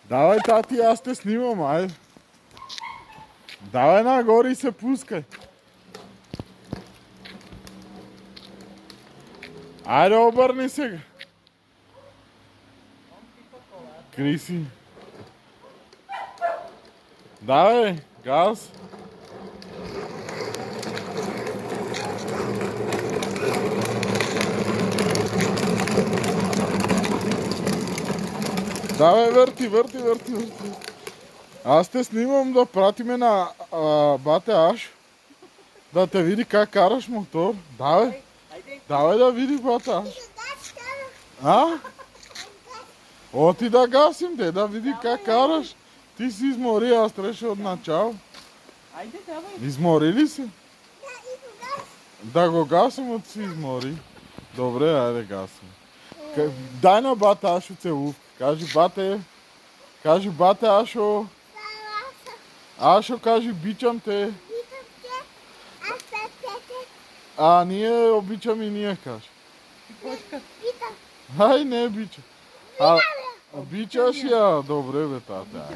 Давай, тати, аз те снимам, айде. Давай нагоре и се пускай. Айде, обърни сега. Криси. Давай, газ. Давай, върти. Аз те снимам да пратиме на бате Аш. Да те види как караш мотор. Давай да види бате Аш. А? Оти да гасим те, да види как караш. Ти си измори, аз трябваше от начало. Айде, давай. Измори ли се? Да го гасим, от си измори. Добре, айде гасим. Дай на бате Ашо целувка. Кажи бате Ашо. Ашо, кажи обичам те. А ние обичам и ние, кажи. Ай, не обичам. Обичаш я? Добре, бе, тата.